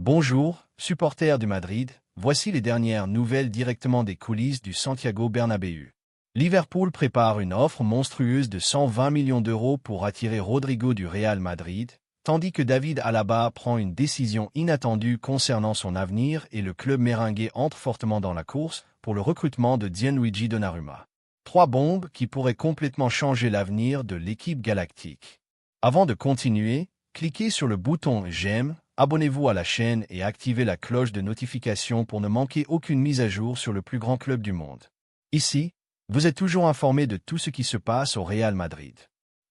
Bonjour, supporters du Madrid, voici les dernières nouvelles directement des coulisses du Santiago Bernabéu. Liverpool prépare une offre monstrueuse de 120 millions d'euros pour attirer Rodrigo du Real Madrid, tandis que David Alaba prend une décision inattendue concernant son avenir et le club merengue entre fortement dans la course pour le recrutement de Gianluigi Donnarumma. Trois bombes qui pourraient complètement changer l'avenir de l'équipe galactique. Avant de continuer, cliquez sur le bouton « J'aime », abonnez-vous à la chaîne et activez la cloche de notification pour ne manquer aucune mise à jour sur le plus grand club du monde. Ici, vous êtes toujours informé de tout ce qui se passe au Real Madrid.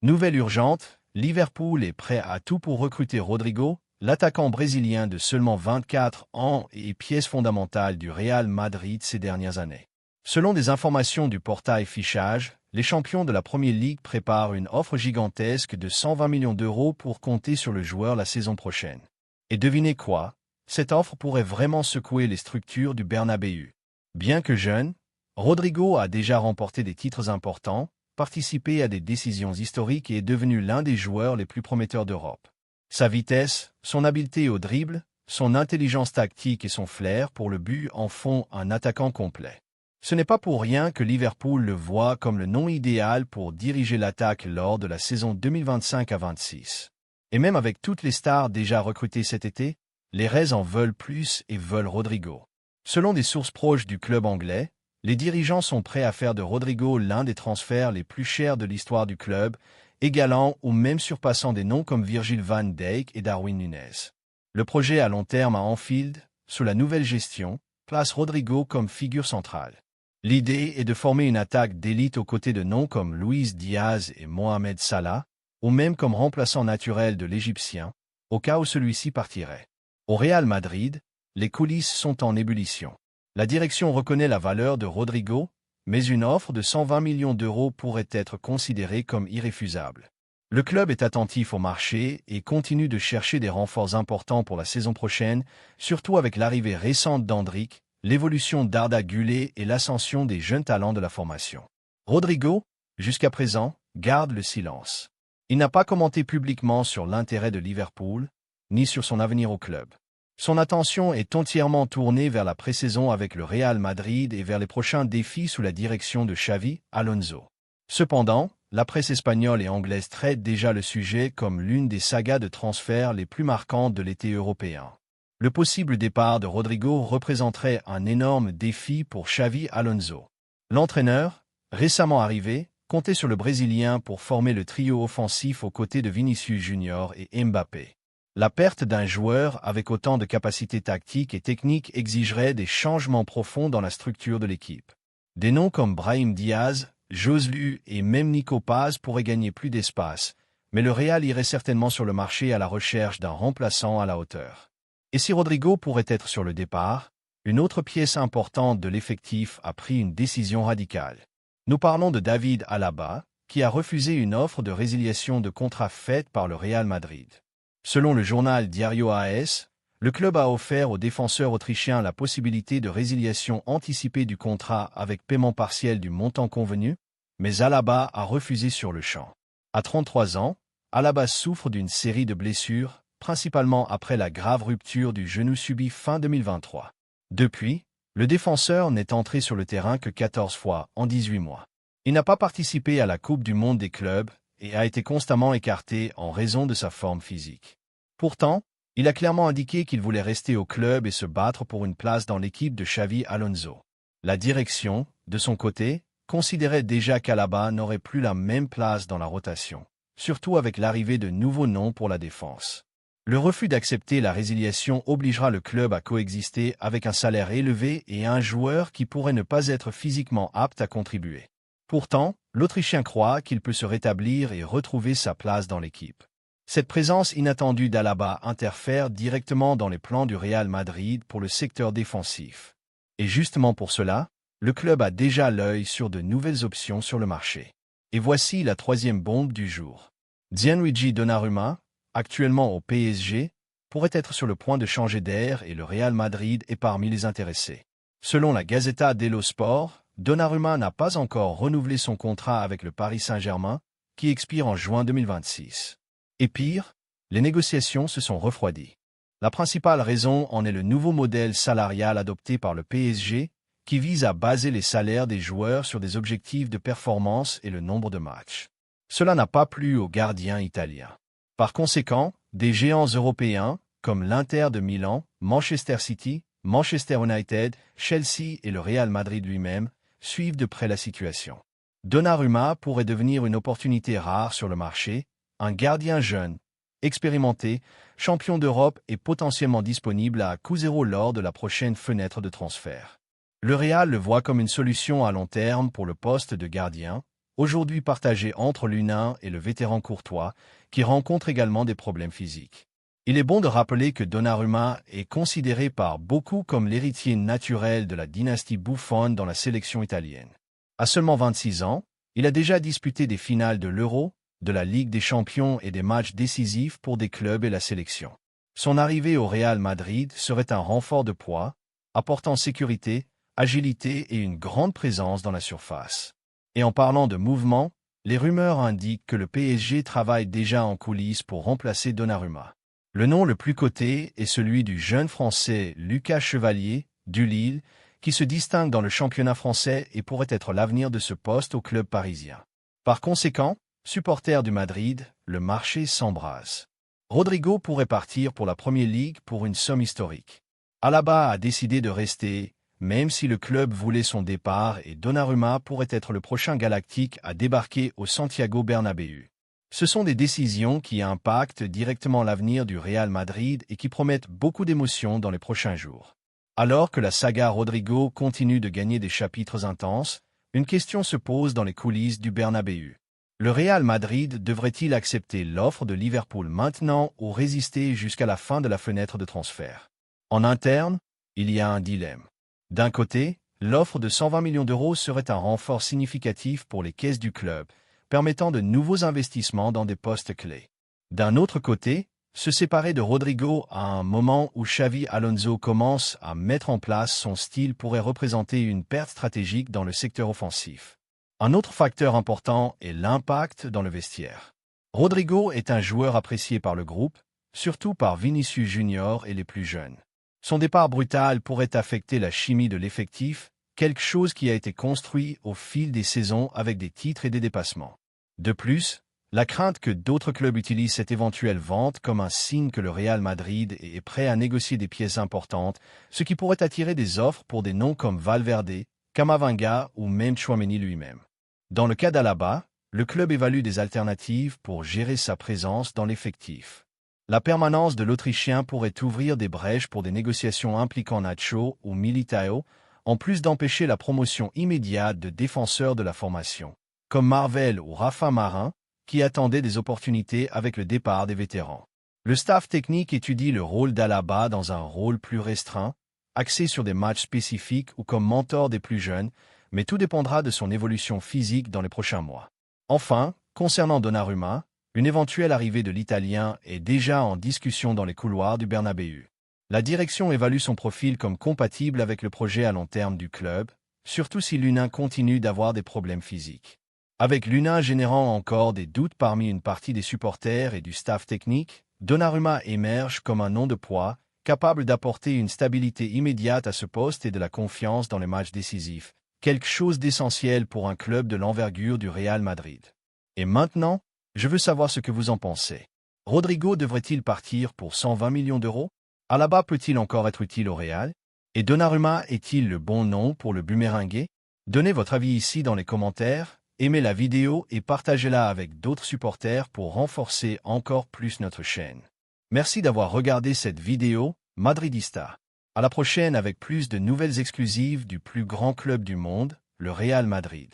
Nouvelle urgente, Liverpool est prêt à tout pour recruter Rodrigo, l'attaquant brésilien de seulement 24 ans et pièce fondamentale du Real Madrid ces dernières années. Selon des informations du portail Fichage, les champions de la Premier League préparent une offre gigantesque de 120 millions d'euros pour compter sur le joueur la saison prochaine. Et devinez quoi? Cette offre pourrait vraiment secouer les structures du Bernabéu. Bien que jeune, Rodrigo a déjà remporté des titres importants, participé à des décisions historiques et est devenu l'un des joueurs les plus prometteurs d'Europe. Sa vitesse, son habileté au dribble, son intelligence tactique et son flair pour le but en font un attaquant complet. Ce n'est pas pour rien que Liverpool le voit comme le nom idéal pour diriger l'attaque lors de la saison 2025 à 26. Et même avec toutes les stars déjà recrutées cet été, les Reds en veulent plus et veulent Rodrigo. Selon des sources proches du club anglais, les dirigeants sont prêts à faire de Rodrigo l'un des transferts les plus chers de l'histoire du club, égalant ou même surpassant des noms comme Virgil van Dijk et Darwin Núñez. Le projet à long terme à Anfield, sous la nouvelle gestion, place Rodrigo comme figure centrale. L'idée est de former une attaque d'élite aux côtés de noms comme Luis Diaz et Mohamed Salah, ou même comme remplaçant naturel de l'Égyptien, au cas où celui-ci partirait. Au Real Madrid, les coulisses sont en ébullition. La direction reconnaît la valeur de Rodrigo, mais une offre de 120 millions d'euros pourrait être considérée comme irréfusable. Le club est attentif au marché et continue de chercher des renforts importants pour la saison prochaine, surtout avec l'arrivée récente d'Endrick, l'évolution d'Arda Güler et l'ascension des jeunes talents de la formation. Rodrigo, jusqu'à présent, garde le silence. Il n'a pas commenté publiquement sur l'intérêt de Liverpool, ni sur son avenir au club. Son attention est entièrement tournée vers la pré-saison avec le Real Madrid et vers les prochains défis sous la direction de Xavi Alonso. Cependant, la presse espagnole et anglaise traite déjà le sujet comme l'une des sagas de transferts les plus marquantes de l'été européen. Le possible départ de Rodrigo représenterait un énorme défi pour Xavi Alonso. L'entraîneur, récemment arrivé, comptait sur le Brésilien pour former le trio offensif aux côtés de Vinicius Junior et Mbappé. La perte d'un joueur avec autant de capacités tactiques et techniques exigerait des changements profonds dans la structure de l'équipe. Des noms comme Brahim Diaz, Joselu et même Nico Paz pourraient gagner plus d'espace, mais le Real irait certainement sur le marché à la recherche d'un remplaçant à la hauteur. Et si Rodrigo pourrait être sur le départ, une autre pièce importante de l'effectif a pris une décision radicale. Nous parlons de David Alaba, qui a refusé une offre de résiliation de contrat faite par le Real Madrid. Selon le journal Diario AS, le club a offert au défenseur autrichien la possibilité de résiliation anticipée du contrat avec paiement partiel du montant convenu, mais Alaba a refusé sur le champ. À 33 ans, Alaba souffre d'une série de blessures, principalement après la grave rupture du genou subie fin 2023. Depuis, le défenseur n'est entré sur le terrain que 14 fois en 18 mois. Il n'a pas participé à la Coupe du Monde des clubs et a été constamment écarté en raison de sa forme physique. Pourtant, il a clairement indiqué qu'il voulait rester au club et se battre pour une place dans l'équipe de Xavi Alonso. La direction, de son côté, considérait déjà qu'Alaba n'aurait plus la même place dans la rotation, surtout avec l'arrivée de nouveaux noms pour la défense. Le refus d'accepter la résiliation obligera le club à coexister avec un salaire élevé et un joueur qui pourrait ne pas être physiquement apte à contribuer. Pourtant, l'Autrichien croit qu'il peut se rétablir et retrouver sa place dans l'équipe. Cette présence inattendue d'Alaba interfère directement dans les plans du Real Madrid pour le secteur défensif. Et justement pour cela, le club a déjà l'œil sur de nouvelles options sur le marché. Et voici la troisième bombe du jour. Gianluigi Donnarumma, actuellement au PSG, pourrait être sur le point de changer d'air et le Real Madrid est parmi les intéressés. Selon la Gazzetta dello Sport, Donnarumma n'a pas encore renouvelé son contrat avec le Paris Saint-Germain, qui expire en juin 2026. Et pire, les négociations se sont refroidies. La principale raison en est le nouveau modèle salarial adopté par le PSG, qui vise à baser les salaires des joueurs sur des objectifs de performance et le nombre de matchs. Cela n'a pas plu aux gardiens italiens. Par conséquent, des géants européens, comme l'Inter de Milan, Manchester City, Manchester United, Chelsea et le Real Madrid lui-même, suivent de près la situation. Donnarumma pourrait devenir une opportunité rare sur le marché, un gardien jeune, expérimenté, champion d'Europe et potentiellement disponible à coût zéro lors de la prochaine fenêtre de transfert. Le Real le voit comme une solution à long terme pour le poste de gardien, aujourd'hui partagé entre l'U1 et le vétéran Courtois, qui rencontre également des problèmes physiques. Il est bon de rappeler que Donnarumma est considéré par beaucoup comme l'héritier naturel de la dynastie Buffon dans la sélection italienne. À seulement 26 ans, il a déjà disputé des finales de l'Euro, de la Ligue des Champions et des matchs décisifs pour des clubs et la sélection. Son arrivée au Real Madrid serait un renfort de poids, apportant sécurité, agilité et une grande présence dans la surface. Et en parlant de mouvement, les rumeurs indiquent que le PSG travaille déjà en coulisses pour remplacer Donnarumma. Le nom le plus coté est celui du jeune Français Lucas Chevalier, du Lille, qui se distingue dans le championnat français et pourrait être l'avenir de ce poste au club parisien. Par conséquent, supporter du Madrid, le marché s'embrase. Rodrigo pourrait partir pour la Premier League pour une somme historique. Alaba a décidé de rester, même si le club voulait son départ, et Donnarumma pourrait être le prochain Galactique à débarquer au Santiago Bernabéu. Ce sont des décisions qui impactent directement l'avenir du Real Madrid et qui promettent beaucoup d'émotions dans les prochains jours. Alors que la saga Rodrigo continue de gagner des chapitres intenses, une question se pose dans les coulisses du Bernabéu. Le Real Madrid devrait-il accepter l'offre de Liverpool maintenant ou résister jusqu'à la fin de la fenêtre de transfert? En interne, il y a un dilemme. D'un côté, l'offre de 120 millions d'euros serait un renfort significatif pour les caisses du club, permettant de nouveaux investissements dans des postes clés. D'un autre côté, se séparer de Rodrigo à un moment où Xavi Alonso commence à mettre en place son style pourrait représenter une perte stratégique dans le secteur offensif. Un autre facteur important est l'impact dans le vestiaire. Rodrigo est un joueur apprécié par le groupe, surtout par Vinicius Junior et les plus jeunes. Son départ brutal pourrait affecter la chimie de l'effectif, quelque chose qui a été construit au fil des saisons avec des titres et des dépassements. De plus, la crainte que d'autres clubs utilisent cette éventuelle vente comme un signe que le Real Madrid est prêt à négocier des pièces importantes, ce qui pourrait attirer des offres pour des noms comme Valverde, Camavinga ou même Tchouaméni lui-même. Dans le cas d'Alaba, le club évalue des alternatives pour gérer sa présence dans l'effectif. La permanence de l'Autrichien pourrait ouvrir des brèches pour des négociations impliquant Nacho ou Militao, en plus d'empêcher la promotion immédiate de défenseurs de la formation, comme Marvel ou Rafa Marin, qui attendaient des opportunités avec le départ des vétérans. Le staff technique étudie le rôle d'Alaba dans un rôle plus restreint, axé sur des matchs spécifiques ou comme mentor des plus jeunes, mais tout dépendra de son évolution physique dans les prochains mois. Enfin, concernant Donnarumma, une éventuelle arrivée de l'Italien est déjà en discussion dans les couloirs du Bernabéu. La direction évalue son profil comme compatible avec le projet à long terme du club, surtout si l'U1 continue d'avoir des problèmes physiques. Avec l'U1 générant encore des doutes parmi une partie des supporters et du staff technique, Donnarumma émerge comme un nom de poids, capable d'apporter une stabilité immédiate à ce poste et de la confiance dans les matchs décisifs, quelque chose d'essentiel pour un club de l'envergure du Real Madrid. Et maintenant, je veux savoir ce que vous en pensez. Rodrigo devrait-il partir pour 120 millions d'euros? Alaba peut-il encore être utile au Real? Et Donnarumma est-il le bon nom pour le buméringuer? Donnez votre avis ici dans les commentaires, aimez la vidéo et partagez-la avec d'autres supporters pour renforcer encore plus notre chaîne. Merci d'avoir regardé cette vidéo, Madridista. À la prochaine avec plus de nouvelles exclusives du plus grand club du monde, le Real Madrid.